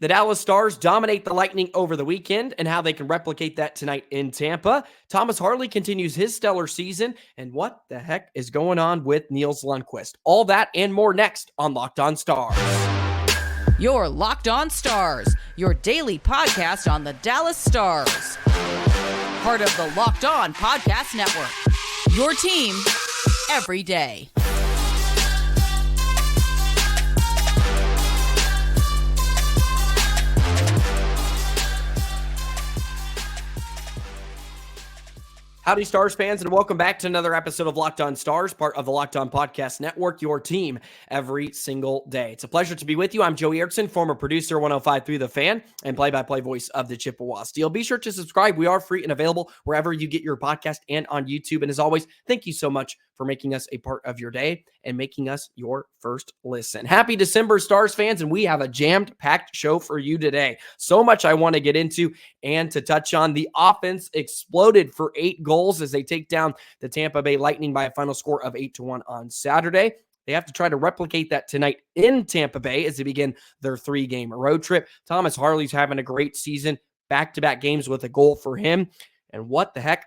The Dallas Stars dominate the Lightning over the weekend and how they can replicate that tonight in Tampa. Thomas Harley continues his stellar season. And what the heck is going on with Nils Lundkvist? All that and more next on Locked On Stars. Your Locked On Stars, your daily podcast on the Dallas Stars. Part of the Locked On Podcast Network. Your team every day. Howdy, Stars fans, and welcome back to another episode of Locked On Stars, part of the Locked On Podcast Network, your team every single day. It's a pleasure to be with you. I'm Joey Erickson, former producer, 105.3 The Fan, and play-by-play voice of the Chippewa Steel. Be sure to subscribe. We are free and available wherever you get your podcast and on YouTube. And as always, thank you so much for making us a part of your day and making us your first listen. Happy December, Stars fans, and we have a jammed-packed show for you today. So much I want to get into and to touch on. The offense exploded for 8 goals as they take down the Tampa Bay Lightning by a final score of 8-1 on Saturday. They have to try to replicate that tonight in Tampa Bay as they begin their 3-game road trip. Thomas Harley's having a great season, back-to-back games with a goal for him. And what the heck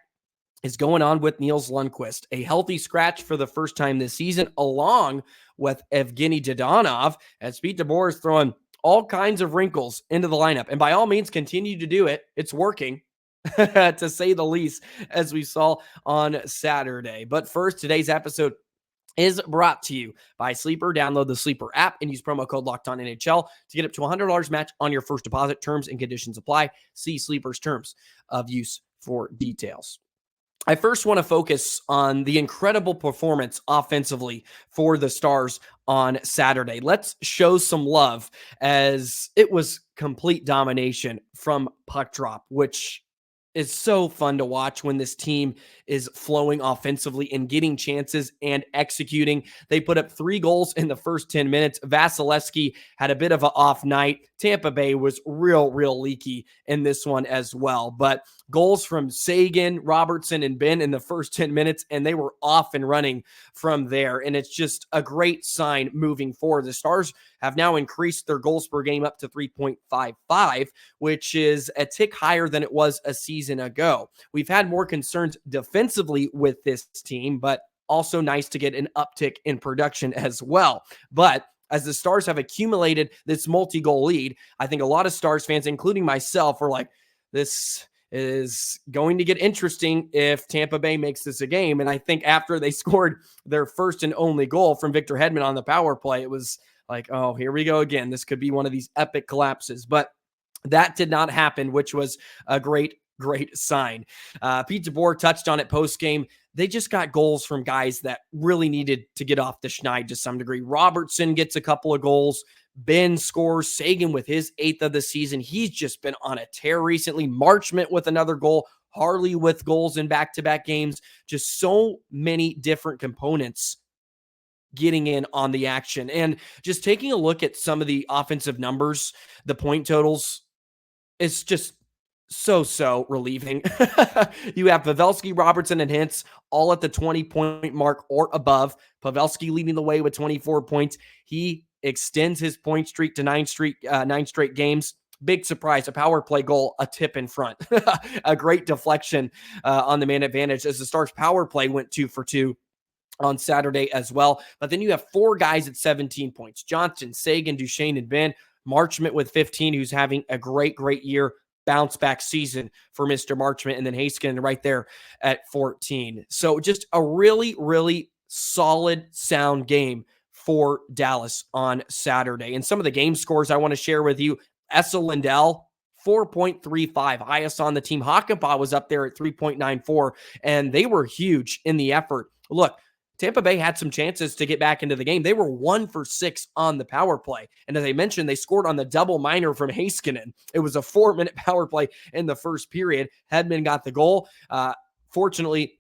is going on with Nils Lundkvist? A healthy scratch for the first time this season, along with Evgenni Dadanov, as Pete DeBoer is throwing all kinds of wrinkles into the lineup. And by all means, continue to do it. It's working, to say the least, as we saw on Saturday. But first, today's episode is brought to you by Sleeper. Download the Sleeper app and use promo code LOCKEDONNHL to get up to $100 match on your first deposit. Terms and conditions apply. See Sleeper's terms of use for details. I first want to focus on the incredible performance offensively for the Stars on Saturday. Let's show some love, as it was complete domination from puck drop, which is so fun to watch when this team is flowing offensively and getting chances and executing. They put up 3 goals in the first 10 minutes. Vasilevsky had a bit of an off night. Tampa Bay was real leaky in this one as well. But goals from Seguin, Robertson, and Ben in the first 10 minutes, and they were off and running from there. And it's just a great sign moving forward. The Stars have now increased their goals per game up to 3.55, which is a tick higher than it was a season ago. We've had more concerns defensively with this team, but also nice to get an uptick in production as well. But as the Stars have accumulated this multi-goal lead, I think a lot of Stars fans, including myself, are like, this is going to get interesting if Tampa Bay makes this a game. And I think after they scored their first and only goal from Victor Hedman on the power play, it was like, oh, here we go again. This could be one of these epic collapses. But that did not happen, which was a great sign. Pete DeBoer touched on it post-game. They just got goals from guys that really needed to get off the schneid to some degree. Robertson gets a couple of goals. Ben scores. Seguin with his 8th of the season. He's just been on a tear recently. Marchment with another goal. Harley with goals in back-to-back games. Just so many different components getting in on the action. And just taking a look at some of the offensive numbers, the point totals, it's just so relieving. You have Pavelski, Robertson, and Hintz all at the 20-point mark or above. Pavelski leading the way with 24 points. He extends his point streak to 9 straight games. Big surprise, a power play goal, a tip in front. A great deflection on the man advantage as the Stars power play went 2 for 2 on Saturday as well. But then you have 4 guys at 17 points. Johnson, Seguin, Duchesne, and Ben. Marchment with 15, who's having a great year. Bounce back season for Mr. Marchment, and then Haskin right there at 14. So just a really solid, sound game for Dallas on Saturday. And some of the game scores I want to share with you. Lindell, 4.35, highest on the team. Hakanpaa was up there at 3.94, and they were huge in the effort. Look, Tampa Bay had some chances to get back into the game. They were 1 for 6 on the power play. And as I mentioned, they scored on the double minor from Heiskanen. It was a 4-minute power play in the first period. Hedman got the goal. Fortunately,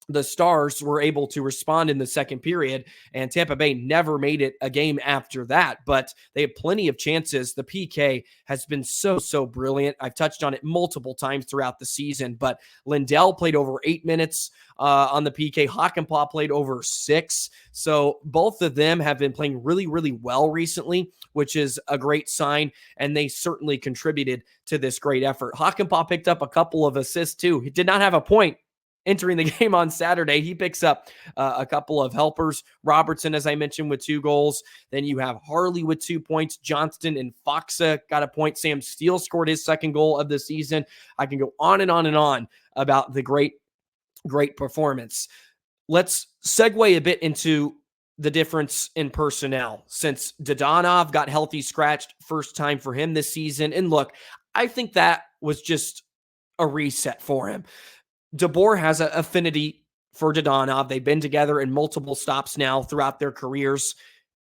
the Stars were able to respond in the second period, and Tampa Bay never made it a game after that, but they had plenty of chances. The PK has been so brilliant. I've touched on it multiple times throughout the season, but Lindell played over 8 minutes on the PK. Hakanpaa played over 6. So both of them have been playing really well recently, which is a great sign, and they certainly contributed to this great effort. Hakanpaa picked up a couple of assists too. He did not have a point entering the game on Saturday. He picks up a couple of helpers. Robertson, as I mentioned, with 2 goals. Then you have Harley with 2 points. Johnston and Foxa got a point. Sam Steele scored his second goal of the season. I can go on and on about the great performance. Let's segue a bit into the difference in personnel since Dadanov got healthy scratched first time for him this season. And look, I think that was just a reset for him. DeBoer has an affinity for Dadanov. They've been together in multiple stops now throughout their careers.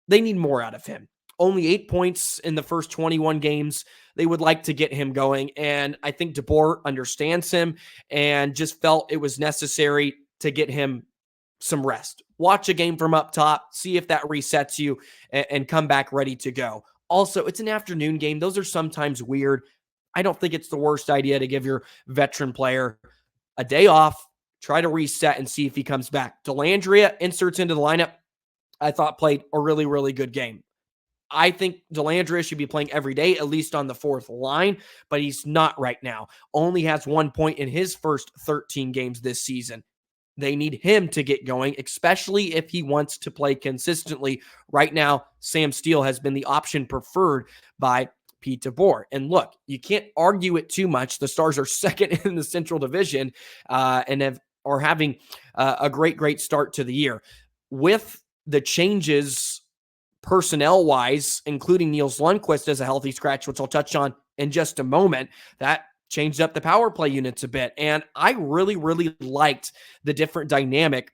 They need more out of him. Only 8 points in the first 21 games. They would like to get him going. And I think DeBoer understands him and just felt it was necessary to get him some rest. Watch a game from up top, see if that resets you, and come back ready to go. Also, it's an afternoon game. Those are sometimes weird. I don't think it's the worst idea to give your veteran player a day off, try to reset and see if he comes back. Dellandrea inserts into the lineup. I thought played a really good game. I think Dellandrea should be playing every day, at least on the 4th line, but he's not right now. Only has 1 point in his first 13 games this season. They need him to get going, especially if he wants to play consistently. Right now, Sam Steele has been the option preferred by Pete DeBoer. And look, you can't argue it too much. The Stars are second in the Central Division and are having a great start to the year. With the changes personnel-wise, including Nils Lundkvist as a healthy scratch, which I'll touch on in just a moment, that changed up the power play units a bit. And I really liked the different dynamic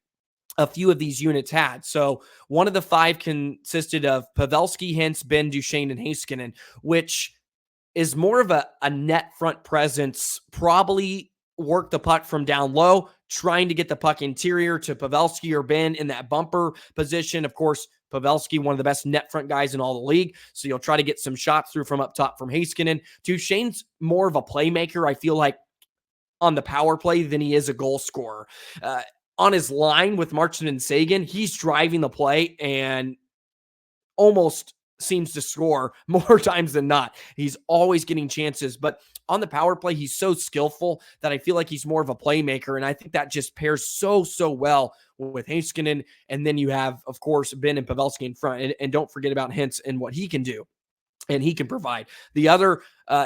a few of these units had. So one of the 5 consisted of Pavelski, Hintz, Ben, Duchesne, and Heiskanen, which is more of a net front presence, probably work the puck from down low, trying to get the puck interior to Pavelski or Ben in that bumper position. Of course, Pavelski, one of the best net front guys in all the league. So you'll try to get some shots through from up top from Heiskanen. Duchesne's more of a playmaker, I feel like, on the power play than he is a goal scorer. On his line with Marchment and Seguin, he's driving the play and almost seems to score more times than not. He's always getting chances, but on the power play, he's so skillful that I feel like he's more of a playmaker, and I think that just pairs so well with Heiskanen. And then you have, of course, Ben and Pavelski in front, and don't forget about Hintz and what he can do and he can provide. The other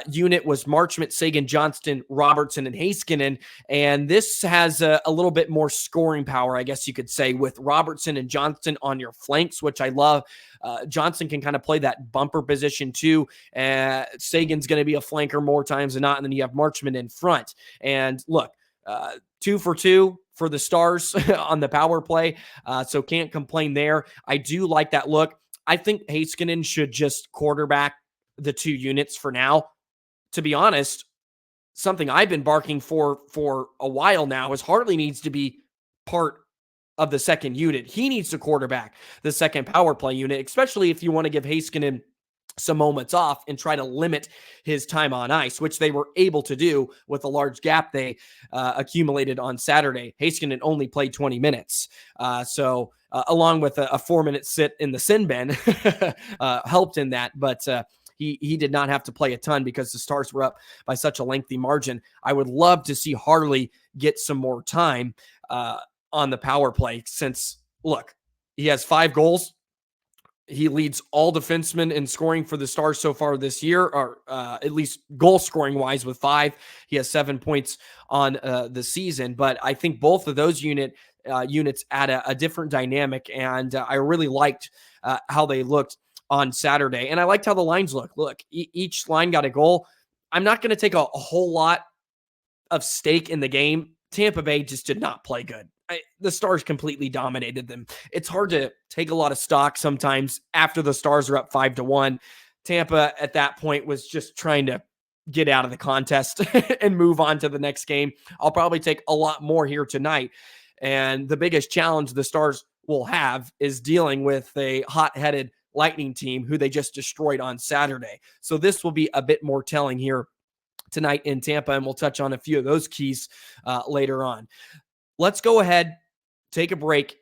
unit was Marchment, Seguin, Johnston, Robertson, and Heiskanen. And this has a little bit more scoring power, I guess you could say, with Robertson and Johnston on your flanks, which I love. Johnston can kind of play that bumper position too. Sagan's going to be a flanker more times than not. And then you have Marchment in front. And look, 2 for 2 for the Stars on the power play. So can't complain there. I do like that look. I think Heiskanen should just quarterback the 2 units for now. To be honest, something I've been barking for a while now is Harley needs to be part of the second unit. He needs to quarterback the second power play unit, especially if you want to give Heiskanen some moments off and try to limit his time on ice, which they were able to do with a large gap they accumulated on Saturday. Heiskanen only played 20 minutes. Along with a 4-minute sit in the sin bin helped in that, but he did not have to play a ton because the Stars were up by such a lengthy margin. I would love to see Harley get some more time on the power play since, look, he has 5 goals. He leads all defensemen in scoring for the Stars so far this year, or at least goal scoring wise with 5. He has 7 points on the season, but I think both of those units add a different dynamic, and I really liked how they looked on Saturday, and I liked how the lines look. Look, each line got a goal. I'm not going to take a whole lot of stake in the game. Tampa Bay just did not play good. The Stars completely dominated them. It's hard to take a lot of stock sometimes after the Stars are up 5-1. Tampa at that point was just trying to get out of the contest and move on to the next game. I'll probably take a lot more here tonight. And the biggest challenge the Stars will have is dealing with a hot-headed Lightning team who they just destroyed on Saturday. So this will be a bit more telling here tonight in Tampa, and we'll touch on a few of those keys later on. Let's go ahead, take a break,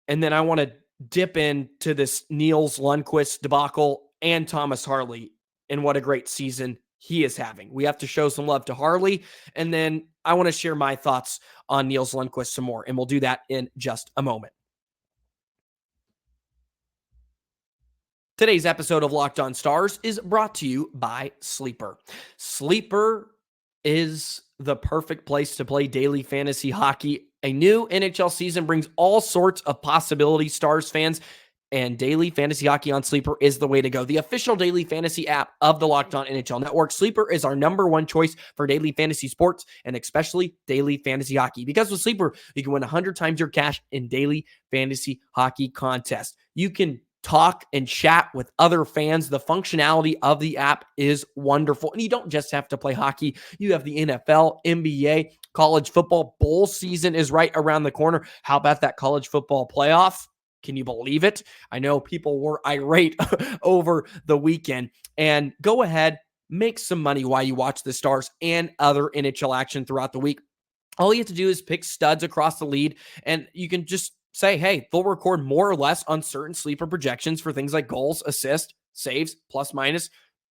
and then I want to dip into this Nils Lundkvist debacle and Thomas Harley and what a great season he is having. We have to show some love to Harley, and then I want to share my thoughts on Nils Lundkvist some more, and we'll do that in just a moment. Today's episode of Locked On Stars is brought to you by Sleeper. Sleeper is the perfect place to play daily fantasy hockey. A new NHL season brings all sorts of possibilities, Stars fans, and daily fantasy hockey on Sleeper is the way to go. The official daily fantasy app of the Locked On NHL Network. Sleeper is our number one choice for daily fantasy sports and especially daily fantasy hockey. Because with Sleeper, you can win 100 times your cash in daily fantasy hockey contests. You can talk and chat with other fans. The functionality of the app is wonderful. And you don't just have to play hockey. You have the NFL, NBA, college football. Bowl season is right around the corner. How about that college football playoff? Can you believe it? I know people were irate over the weekend. And go ahead, make some money while you watch the Stars and other NHL action throughout the week. All you have to do is pick studs across the lead, and you can just say, hey, they'll record more or less on certain sleeper projections for things like goals, assists, saves, plus minus.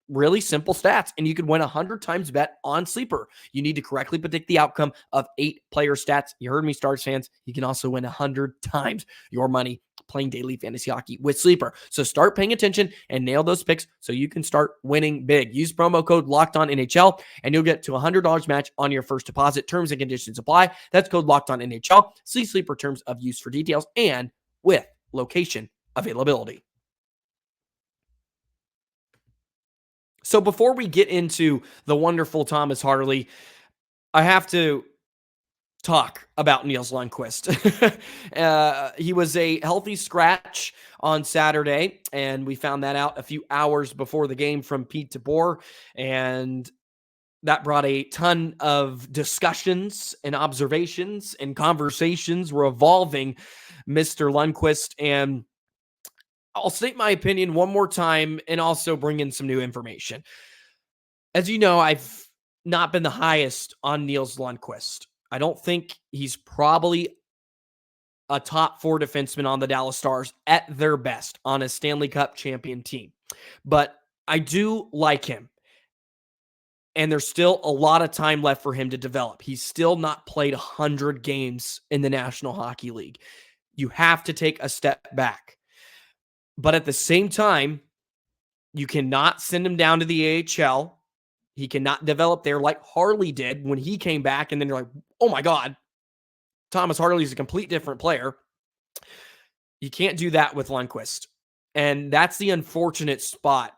Really simple stats, and you could win 100 times bet on Sleeper. You need to correctly predict the outcome of 8 player stats. You heard me, Stars fans. You can also win 100 times your money playing daily fantasy hockey with Sleeper. So start paying attention and nail those picks so you can start winning big. Use promo code LOCKEDONNHL and you'll get to $100 match on your first deposit. Terms and conditions apply. That's code LOCKEDONNHL. See Sleeper terms of use for details and with location availability. So before we get into the wonderful Thomas Harley, I have to talk about Nils Lundkvist. He was a healthy scratch on Saturday, and we found that out a few hours before the game from Pete DeBoer, and that brought a ton of discussions and observations and conversations revolving Mr. Lundkvist. And I'll state my opinion one more time and also bring in some new information. As you know, I've not been the highest on Nils Lundkvist. I don't think he's probably a top 4 defenseman on the Dallas Stars at their best on a Stanley Cup champion team. But I do like him. And there's still a lot of time left for him to develop. He's still not played 100 games in the National Hockey League. You have to take a step back. But at the same time, you cannot send him down to the AHL. He cannot develop there like Harley did when he came back. And then you're like, oh my God, Thomas Harley is a complete different player. You can't do that with Lundkvist. And that's the unfortunate spot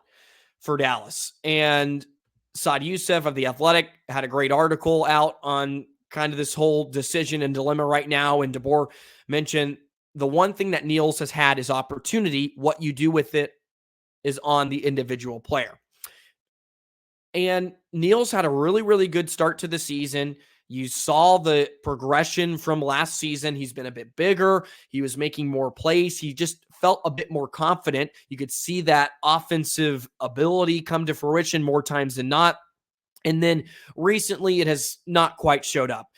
for Dallas. And Saad Youssef of The Athletic had a great article out on kind of this whole decision and dilemma right now. And DeBoer mentioned the one thing that Nils has had is opportunity. What you do with it is on the individual player. And Nils had a really, really good start to the season. You saw the progression from last season. He's been a bit bigger. He was making more plays. He just felt a bit more confident. You could see that offensive ability come to fruition more times than not. And then recently it has not quite showed up.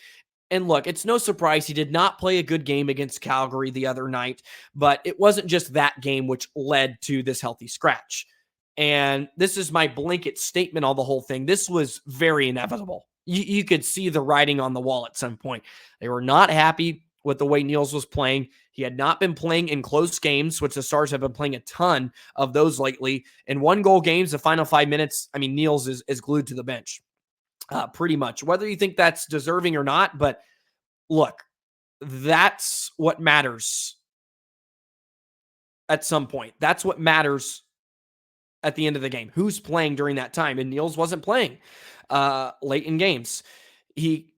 And look, it's no surprise he did not play a good game against Calgary the other night, but it wasn't just that game which led to this healthy scratch. And this is my blanket statement on the whole thing. This was very inevitable. You could see the writing on the wall at some point. They were not happy with the way Nils was playing. He had not been playing in close games, which the Stars have been playing a ton of those lately. In 1-goal games, the final 5 minutes, I mean, Nils is glued to the bench. Pretty much, whether you think that's deserving or not. But look, that's what matters at some point. That's what matters at the end of the game. Who's playing during that time? And Nils wasn't playing late in games. He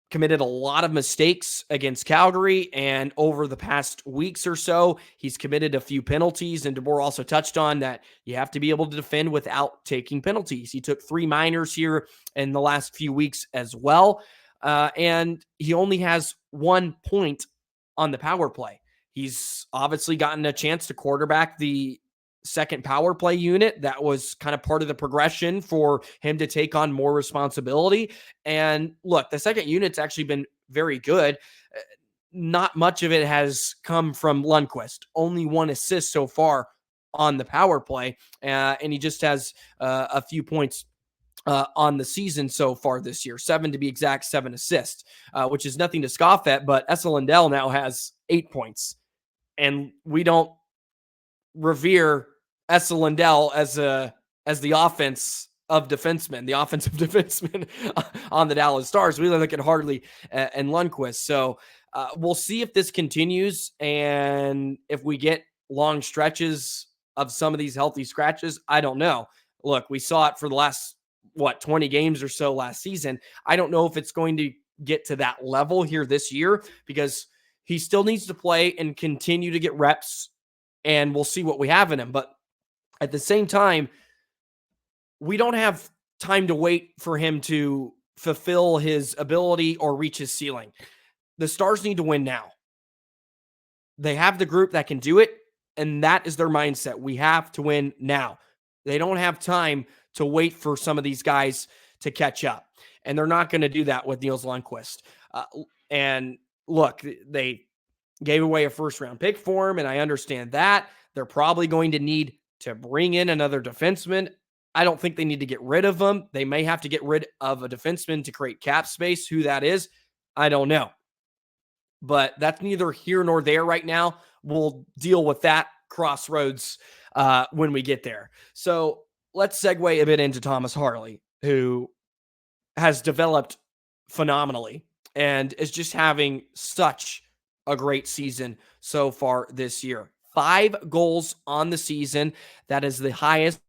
committed a lot of mistakes against Calgary, and over the past weeks or so, he's committed a few penalties, and DeBoer also touched on that you have to be able to defend without taking penalties. He took 3 minors here in the last few weeks as well. and he only has 1 point on the power play. He's obviously gotten a chance to quarterback the second power play unit. That was kind of part of the progression for him to take on more responsibility. And look, the second unit's actually been very good. Not much of it has come from Lundkvist. Only 1 assist so far on the power play. And he just has a few points on the season so far this year, 7 to be exact, 7 assists, which is nothing to scoff at. But Lindell now has 8 points. And we don't revere Lindell as the offensive defenseman on the Dallas Stars. We look at Harley and Lundkvist. So we'll see if this continues and if we get long stretches of some of these healthy scratches. I don't know. Look, we saw it for the last 20 games or so last season. I don't know if it's going to get to that level here this year because he still needs to play and continue to get reps, and we'll see what we have in him. But at the same time, we don't have time to wait for him to fulfill his ability or reach his ceiling. The Stars need to win now. They have the group that can do it, and that is their mindset. We have to win now. They don't have time to wait for some of these guys to catch up, and they're not going to do that with Nils Lundkvist. And look, they gave away a first-round pick for him, and I understand that. They're probably going to need to bring in another defenseman. I don't think they need to get rid of him. They may have to get rid of a defenseman to create cap space. Who that is, I don't know. But that's neither here nor there right now. We'll deal with that crossroads when we get there. So let's segue a bit into Thomas Harley, who has developed phenomenally and is just having such a great season so far this year. 5 goals on the season. That is the highest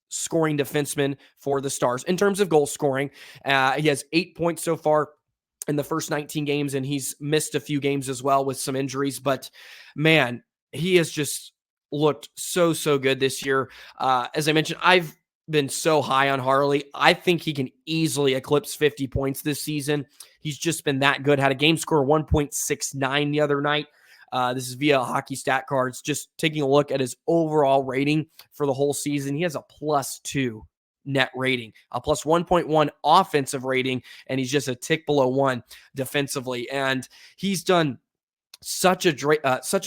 scoring defenseman for the Stars in terms of goal scoring. He has 8 points so far in the first 19 games, and he's missed a few games as well with some injuries. But man, he has just looked so good this year. As I mentioned, I've been so high on Harley. I think he can easily eclipse 50 points this season. He's just been that good. Had a game score 1.69 the other night. This is via Hockey Stat Cards. Just taking a look at his overall rating for the whole season. He has a +2 net rating, a +1.1 offensive rating, and he's just a tick below 1 defensively. And he's done such a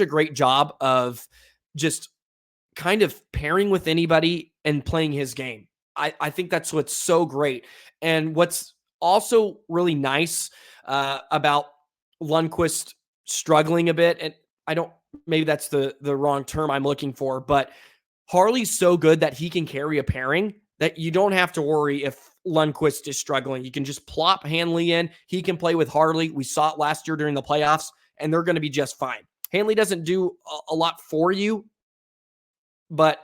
great job of just kind of pairing with anybody and playing his game. I think that's what's so great. And what's also really nice about Lundkvist struggling a bit, and maybe that's the wrong term I'm looking for, but Harley's so good that he can carry a pairing that you don't have to worry if Lundkvist is struggling. You can just plop Hanley in. He can play with Harley. We saw it last year during the playoffs, and they're going to be just fine. Hanley doesn't do a lot for you, but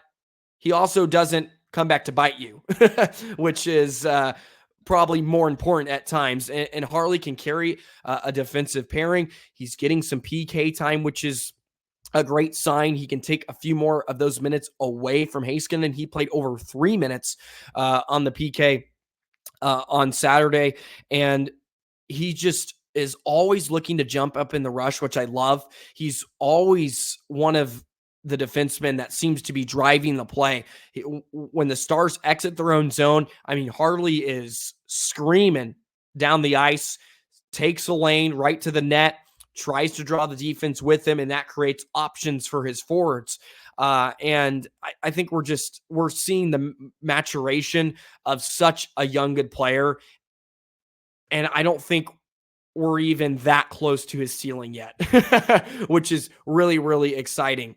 he also doesn't come back to bite you, which is probably more important at times. And Harley can carry a defensive pairing. He's getting some PK time, which is a great sign. He can take a few more of those minutes away from Heiskanen. He played over 3 minutes on the PK on Saturday, and he just is always looking to jump up in the rush, which I love. He's always one of the defensemen that seems to be driving the play. When the Stars exit their own zone, I mean, Harley is screaming down the ice, takes a lane right to the net, tries to draw the defense with him, and that creates options for his forwards. And I think we're seeing the maturation of such a young, good player. And I don't think we're even that close to his ceiling yet, which is really, really exciting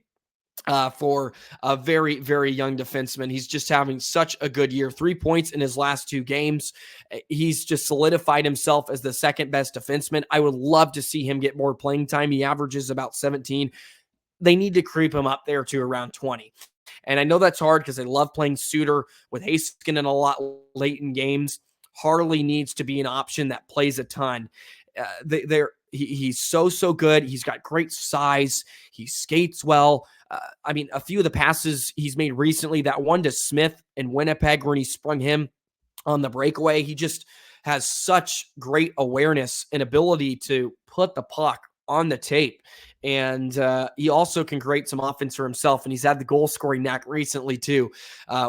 for a very, very young defenseman. He's just having such a good year. 3 points in his last 2 games. He's just solidified himself as the second best defenseman. I would love to see him get more playing time. He averages about 17. They need to creep him up there to around 20. And I know that's hard because they love playing Suter with Heiskanen a lot late in games. Harley needs to be an option that plays a ton. He's so good. He's got great size. He skates well. I mean, a few of the passes he's made recently, that one to Smith in Winnipeg when he sprung him on the breakaway, he just has such great awareness and ability to put the puck on the tape. And he also can create some offense for himself. And he's had the goal scoring knack recently too,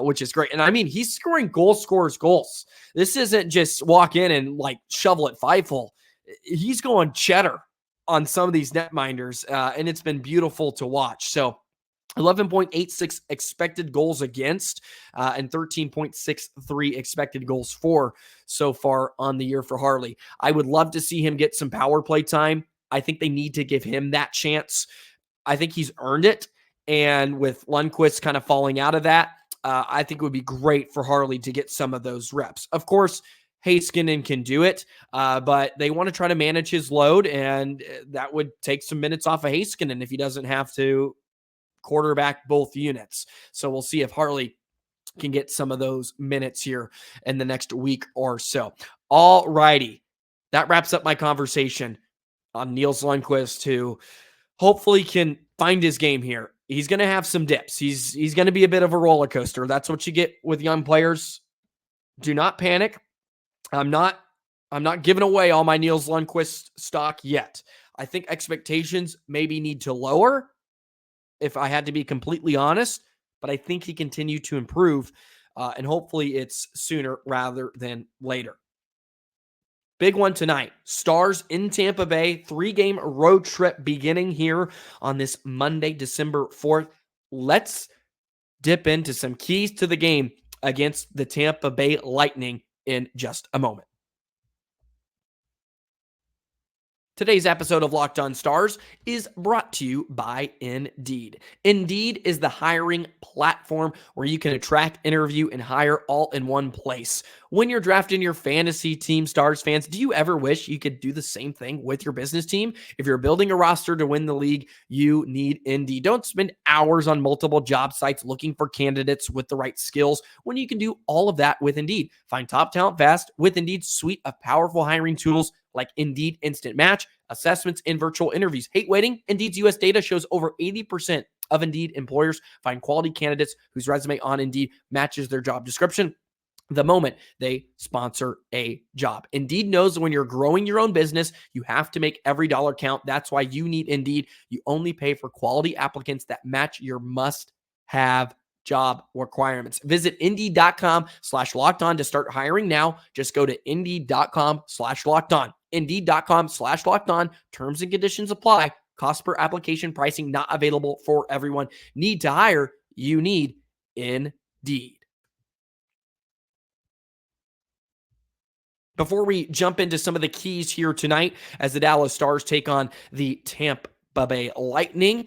which is great. And I mean, he's scoring goal scorers goals. This isn't just walk in and like shovel it 5-hole. He's going cheddar on some of these netminders, and it's been beautiful to watch. So 11.86 expected goals against and 13.63 expected goals for so far on the year for Harley. I would love to see him get some power play time. I think they need to give him that chance. I think he's earned it. And with Lundkvist kind of falling out of that, I think it would be great for Harley to get some of those reps. Of course, Haskinen can do it, but they want to try to manage his load, and that would take some minutes off of Haskinen if he doesn't have to quarterback both units. So we'll see if Harley can get some of those minutes here in the next week or so. All righty. That wraps up my conversation on Nils Lundkvist, who hopefully can find his game here. He's going to have some dips. He's going to be a bit of a roller coaster. That's what you get with young players. Do not panic. I'm not giving away all my Nils Lundkvist stock yet. I think expectations maybe need to lower, if I had to be completely honest, but I think he continued to improve, and hopefully it's sooner rather than later. Big one tonight. Stars in Tampa Bay, 3-game road trip beginning here on this Monday, December 4th. Let's dip into some keys to the game against the Tampa Bay Lightning in just a moment. Today's episode of Locked On Stars is brought to you by Indeed. Indeed is the hiring platform where you can attract, interview, and hire all in one place. When you're drafting your fantasy team, Stars fans, do you ever wish you could do the same thing with your business team? If you're building a roster to win the league, you need Indeed. Don't spend hours on multiple job sites looking for candidates with the right skills when you can do all of that with Indeed. Find top talent fast with Indeed's suite of powerful hiring tools like Indeed Instant Match, assessments, and virtual interviews. Hate waiting? Indeed's U.S. data shows over 80% of Indeed employers find quality candidates whose resume on Indeed matches their job description the moment they sponsor a job. Indeed knows when you're growing your own business, you have to make every dollar count. That's why you need Indeed. You only pay for quality applicants that match your must-have job requirements. Visit Indeed.com/lockedon to start hiring now. Just go to Indeed.com/lockedon. Indeed.com/lockedon. Terms and conditions apply. Cost per application pricing not available for everyone. Need to hire? You need Indeed. Before we jump into some of the keys here tonight as the Dallas Stars take on the Tampa Bay Lightning.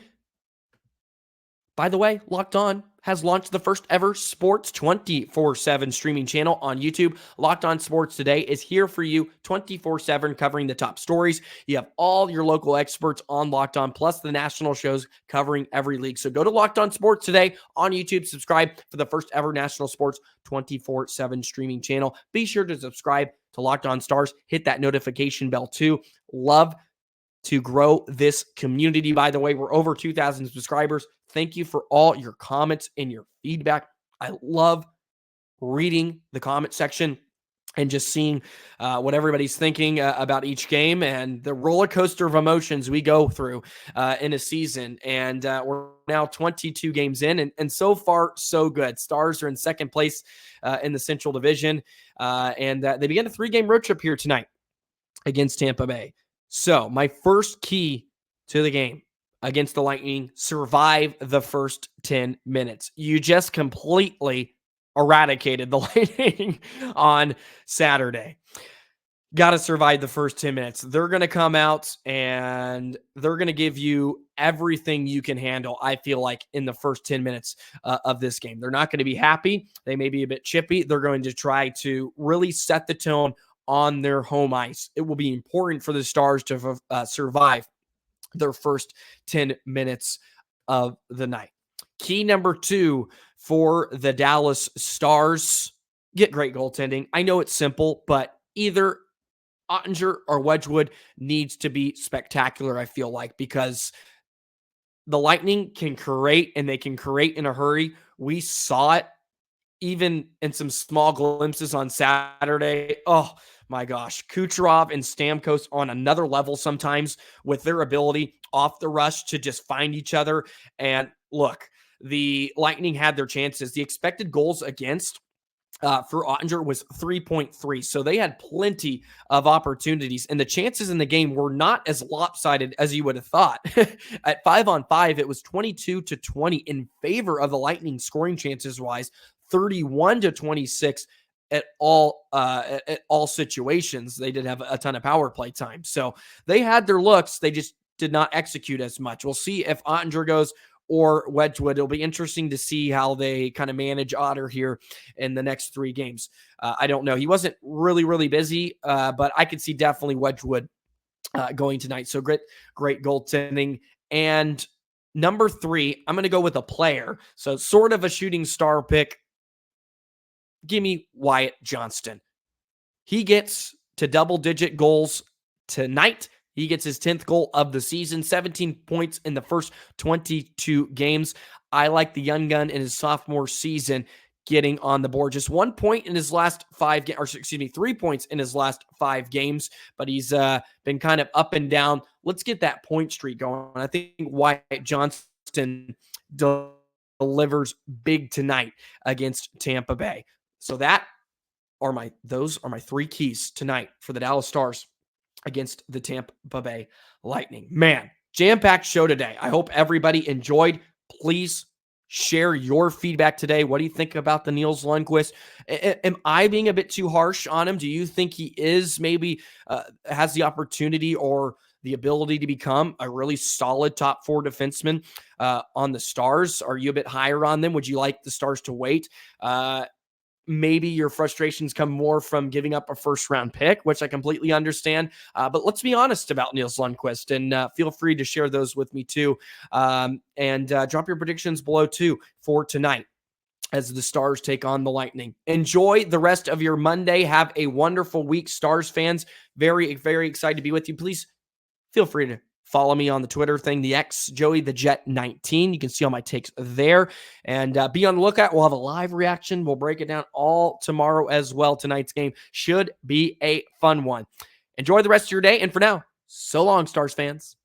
By the way, Locked On has launched the first ever sports 24/7 streaming channel on YouTube. Locked On Sports Today is here for you 24/7, covering the top stories. You have all your local experts on Locked On, plus the national shows covering every league. So go to Locked On Sports Today on YouTube. Subscribe for the first ever national sports 24/7 streaming channel. Be sure to subscribe to Locked On Stars. Hit that notification bell too. Love to grow this community. By the way, we're over 2,000 subscribers. Thank you for all your comments and your feedback. I love reading the comment section and just seeing what everybody's thinking about each game and the roller coaster of emotions we go through in a season. And we're now 22 games in, and so far, so good. Stars are in second place in the Central Division, and they begin a 3-game road trip here tonight against Tampa Bay. So my first key to the game against the Lightning: survive the first 10 minutes. You just completely eradicated the Lightning on Saturday. Got to survive the first 10 minutes. They're going to come out and they're going to give you everything you can handle, I feel like, in the first 10 minutes of this game. They're not going to be happy. They may be a bit chippy. They're going to try to really set the tone on their home ice. It will be important for the Stars to survive their first 10 minutes of the night. Key number 2 for the Dallas Stars: get great goaltending. I know it's simple, but either Ottinger or Wedgwood needs to be spectacular, I feel like, because the Lightning can create, and they can create in a hurry. We saw it even in some small glimpses on Saturday. Oh, my gosh, Kucherov and Stamkos on another level sometimes with their ability off the rush to just find each other. And look, the Lightning had their chances. The expected goals against for Ottinger was 3.3. So they had plenty of opportunities, and the chances in the game were not as lopsided as you would have thought. At 5-on-5, it was 22-20 in favor of the Lightning scoring chances wise, 31-26 at all situations. They did have a ton of power play time. So they had their looks. They just did not execute as much. We'll see if Ottinger goes or Wedgwood. It'll be interesting to see how they kind of manage Otter here in the next 3 games. I don't know. He wasn't really busy, but I could see definitely Wedgwood going tonight. So great goaltending. And number 3, I'm going to go with a player. So sort of a shooting star pick. Give me Wyatt Johnston. He gets to double-digit goals tonight. He gets his 10th goal of the season, 17 points in the first 22 games. I like the young gun in his sophomore season getting on the board. Just 1 point in his last 5 games, or excuse me, 3 points in his last 5 games, but he's been kind of up and down. Let's get that point streak going. I think Wyatt Johnston delivers big tonight against Tampa Bay. So those are my 3 keys tonight for the Dallas Stars against the Tampa Bay Lightning. Man, jam-packed show today. I hope everybody enjoyed. Please share your feedback today. What do you think about the Nils Lundkvist? Am I being a bit too harsh on him? Do you think he is maybe has the opportunity or the ability to become a really solid top 4 defenseman on the Stars? Are you a bit higher on them? Would you like the Stars to wait? Maybe your frustrations come more from giving up a first-round pick, which I completely understand. But let's be honest about Nils Lundkvist, and feel free to share those with me too. And drop your predictions below too for tonight as the Stars take on the Lightning. Enjoy the rest of your Monday. Have a wonderful week, Stars fans. Very, very excited to be with you. Please feel free to follow me on the Twitter thing, the X, Joey the Jet 19. You can see all my takes there. And be on the lookout. We'll have a live reaction. We'll break it down all tomorrow as well. Tonight's game should be a fun one. Enjoy the rest of your day. And for now, so long, Stars fans.